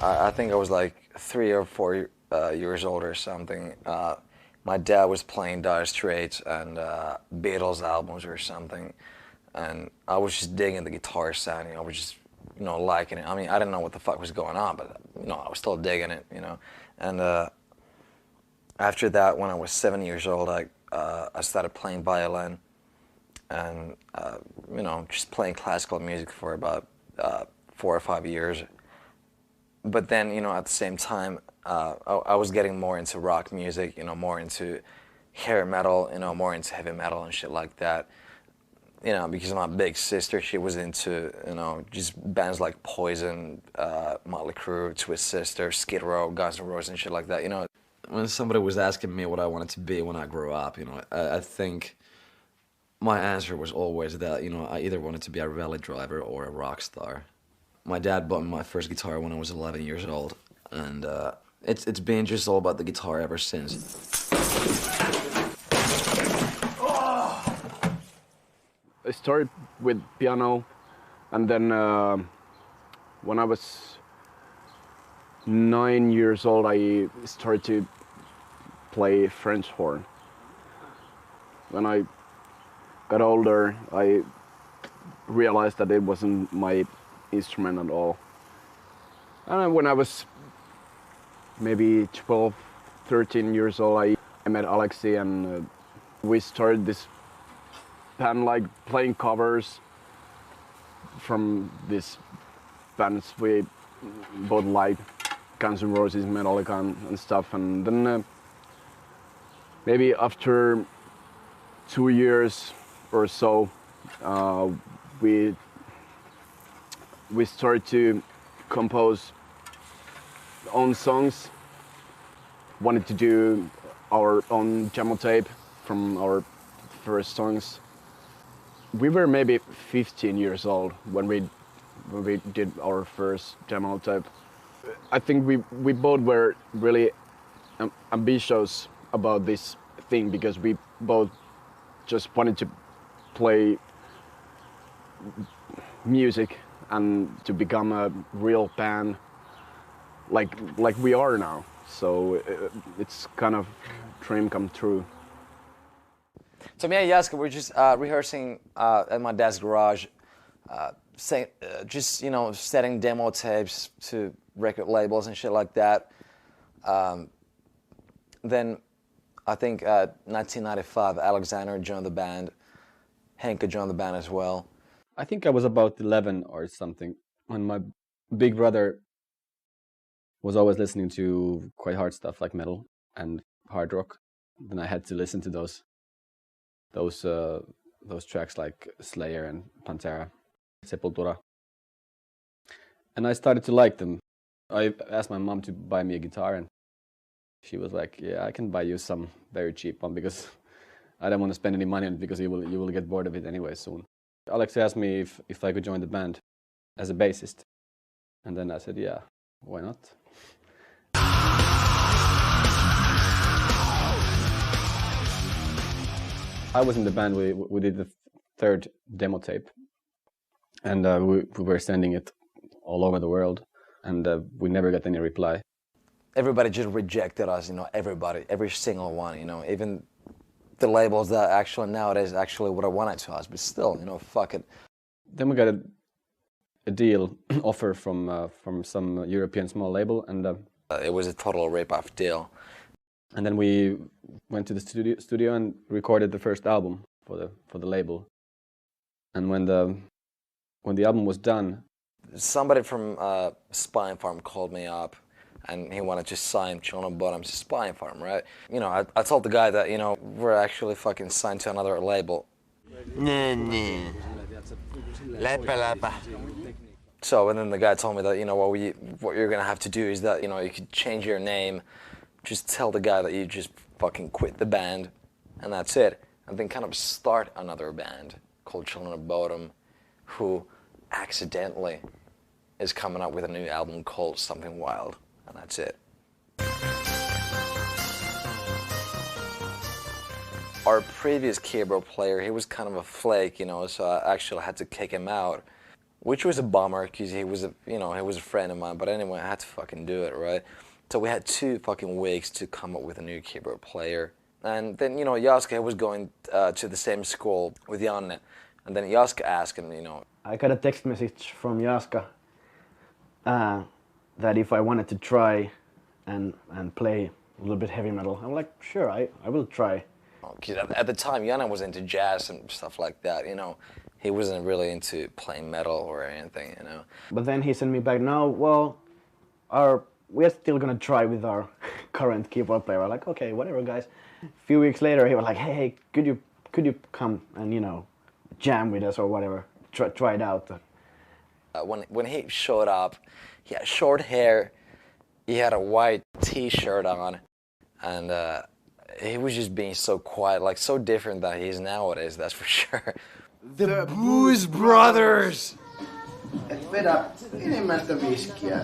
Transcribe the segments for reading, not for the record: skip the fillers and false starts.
I think I was like 3 or 4 years old or something. My dad was playing Dire Straits and Beatles albums or something, and I was just digging the guitar sound. I was just, liking it. I mean, I didn't know what the fuck was going on, but I was still digging it. And after that, when I was 7 years old, I started playing violin, and just playing classical music for about 4 or 5 years. But then, at the same time, I was getting more into rock music, more into hair metal, more into heavy metal and shit like that. Because my big sister, she was into, just bands like Poison, Motley Crue, Twisted Sister, Skid Row, Guns N' Roses and shit like that. When somebody was asking me what I wanted to be when I grew up, I think my answer was always that, I either wanted to be a rally driver or a rock star. My dad bought me my first guitar when I was 11 years old, and it's been just all about the guitar ever since. I started with piano, and then when I was 9 years old, I started to play French horn. When I got older, I realized that it wasn't my instrument at all. And when I was maybe 12, 13 years old, I met Alexi, and we started this band, like playing covers from these bands we both liked, Guns N' Roses, Metallica and stuff. And then maybe after 2 years or so, we started to compose own songs, wanted to do our own demo tape from our first songs. We were maybe 15 years old when we did our first demo tape. I think we both were really ambitious about this thing, because we both just wanted to play music and to become a real band like we are now. So it's kind of dream come true. So me and Jaska were just rehearsing at my dad's garage, just setting demo tapes to record labels and shit like that. Then I think 1995, Alexander joined the band. Henke joined the band as well. I think I was about 11 or something when my big brother was always listening to quite hard stuff like metal and hard rock. Then I had to listen to those tracks like Slayer and Pantera, Sepultura. And I started to like them. I asked my mom to buy me a guitar, and she was like, "Yeah, I can buy you some very cheap one, because I don't want to spend any money on it, because you will get bored of it anyway soon." Alex asked me if I could join the band as a bassist, and then I said, "Yeah, why not?" I was in the band. We did the third demo tape, and we were sending it all over the world, and we never got any reply. Everybody just rejected us, everybody, every single one, even the labels that actually nowadays actually would have wanted to us, but still, fuck it. Then we got a deal offer from some European small label, and it was a total rip-off deal. And then we went to the studio and recorded the first album for the label. And when the album was done, somebody from Spine Farm called me up, and he wanted to sign Children of Bodom to Spine Farm, right? I told the guy that, we're actually fucking signed to another label. So, and then the guy told me that, what you're gonna have to do is that, you could change your name, just tell the guy that you just fucking quit the band, and that's it. And then kind of start another band called Children of Bodom, who accidentally is coming up with a new album called Something Wild, and that's it. Our previous keyboard player, he was kind of a flake, so I actually had to kick him out. which was a bummer because he was a friend of mine. But anyway, I had to fucking do it, right? So we had 2 fucking weeks to come up with a new keyboard player. And then, Jaska was going to the same school with Janne. And then Jaska asked him, I got a text message from Jaska that if I wanted to try and play a little bit heavy metal. I'm like, sure, I will try. Because at the time, Janne was into jazz and stuff like that, He wasn't really into playing metal or anything, But then he sent me back, no, well, we're still gonna try with our current keyboard player. I'm like, okay, whatever, guys. A few weeks later, he was like, hey, could you come and jam with us or whatever? Try it out. When he showed up, he had short hair, he had a white T-shirt on, and he was just being so quiet, like so different than he is nowadays. That's for sure. The Booze Brothers! Et vedä enemmän sitä viskiä,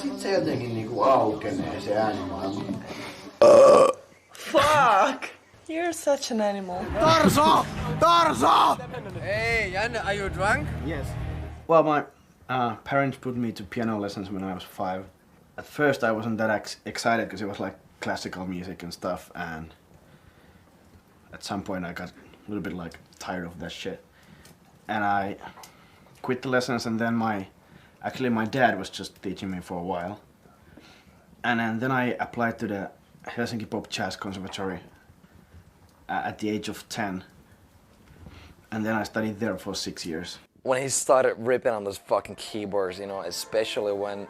sit se jotenkin niinku aukenee se äänimaailma. Fuck! You're such an animal. Tarso! Tarso! Hey, Jan, are you drunk? Yes. Well, my parents put me to piano lessons when I was 5. At first I wasn't that excited because it was like classical music and stuff, and at some point I got a little bit like tired of that shit. And I quit the lessons, and then my dad was just teaching me for a while. And then I applied to the Helsinki Pop Jazz Conservatory at the age of 10. And then I studied there for 6 years. When he started ripping on those fucking keyboards, especially when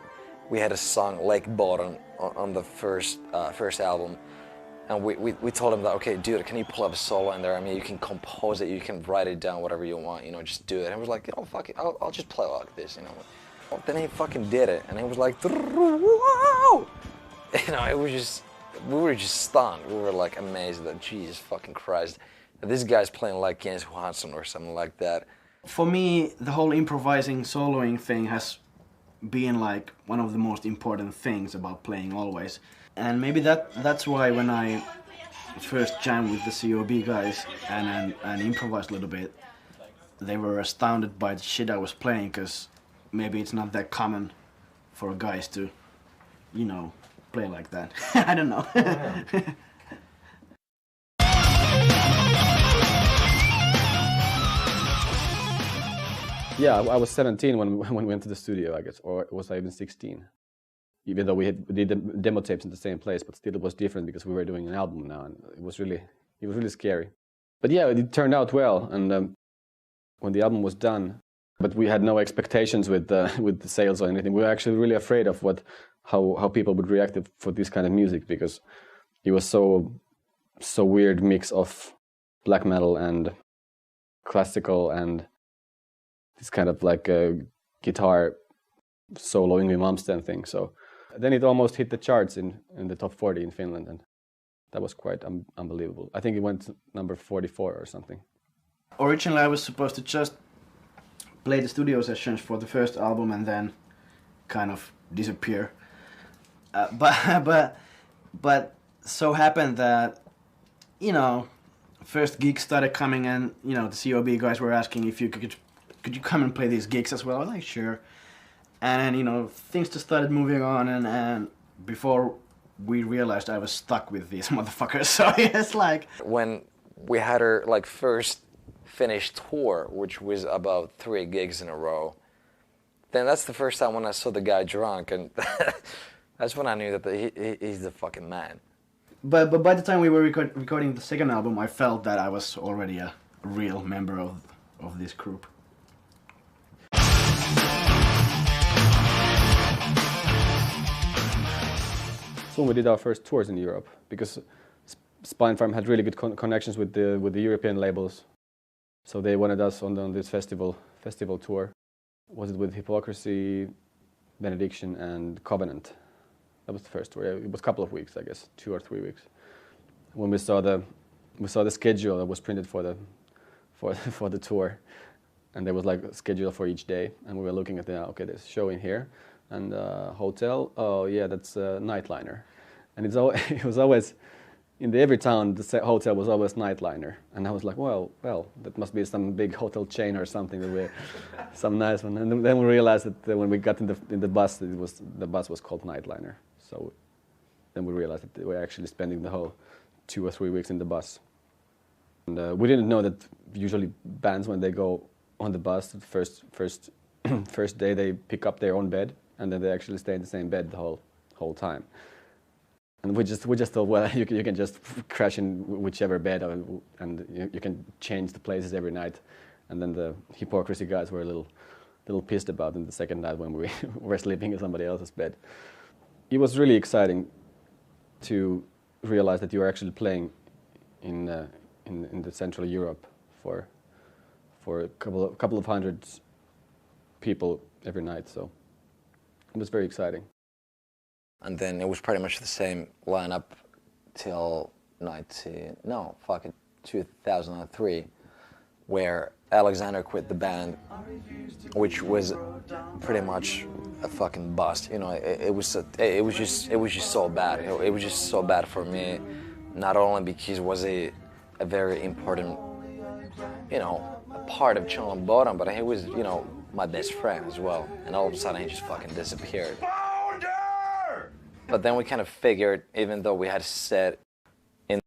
we had a song Lake Bodom on the first album, and we told him that, okay, dude, can you pull up a solo in there? I mean, you can compose it, you can write it down, whatever you want, just do it. And he was like, fuck it, I'll just play like this, Well, then he fucking did it, and he was like, wow! It was just, we were just stunned. We were like amazed that, Jesus fucking Christ, this guy's playing like Jens Johansson or something like that. For me, the whole improvising, soloing thing has been like one of the most important things about playing always. And maybe that's why when I first jammed with the COB guys and improvised a little bit, they were astounded by the shit I was playing, because maybe it's not that common for guys to, play like that. I don't know. Yeah, I was 17 when we went to the studio, I guess, or was I even 16? Even though we did the demo tapes in the same place, but still it was different because we were doing an album now, and it was really scary. But yeah, it turned out well, and when the album was done, but we had no expectations with the sales or anything. We were actually really afraid of how people would react for this kind of music, because it was so weird mix of black metal and classical and this kind of like a guitar solo Yngwie Malmsteen thing. So then it almost hit the charts in the top 40 in Finland, and that was quite unbelievable. I think it went to number 44 or something. Originally I was supposed to just play the studio sessions for the first album and then kind of disappear. But so happened that, first gigs started coming, and, the COB guys were asking if you could you come and play these gigs as well? I was like, sure. And, things just started moving on, and before we realized I was stuck with these motherfuckers, so it's like... When we had our, first finished tour, which was about 3 gigs in a row, then that's the first time when I saw the guy drunk, and that's when I knew that he's the fucking man. But by the time we were recording the second album, I felt that I was already a real member of this group. So we did our first tours in Europe, because Spinefarm had really good connections with the European labels, so they wanted us on this festival tour. Was it with Hypocrisy, Benediction, and Covenant? That was the first tour. It was a couple of weeks, I guess, 2 or 3 weeks. When we saw the schedule that was printed for the tour, and there was like a schedule for each day, and we were looking at okay, there's a show in here. And hotel, oh yeah, that's a Nightliner. And it was always, in every town, the hotel was always Nightliner, and I was like, well, that must be some big hotel chain or something that we, some nice one. And then we realized that when we got in the bus, the bus was called Nightliner. So then we realized that we were actually spending the whole 2 or 3 weeks in the bus. And we didn't know that usually bands, when they go on the bus, the first day they pick up their own bed, and then they actually stay in the same bed the whole time. And we just thought, well, you can just crash in whichever bed, and you can change the places every night. And then the hypocrisy guys were a little pissed about it the second night when we were sleeping in somebody else's bed. It was really exciting to realize that you were actually playing in the Central Europe for a couple of hundred people every night. So it was very exciting. And then it was pretty much the same lineup till 2003, where Alexander quit the band, which was pretty much a fucking bust. You know, it was just so bad. It was just so bad for me, not only because it was a very important, you know, a part of Channel Bodom, but he was, you know, my best friend as well. And all of a sudden he just fucking disappeared. But then we kind of figured, even though we had set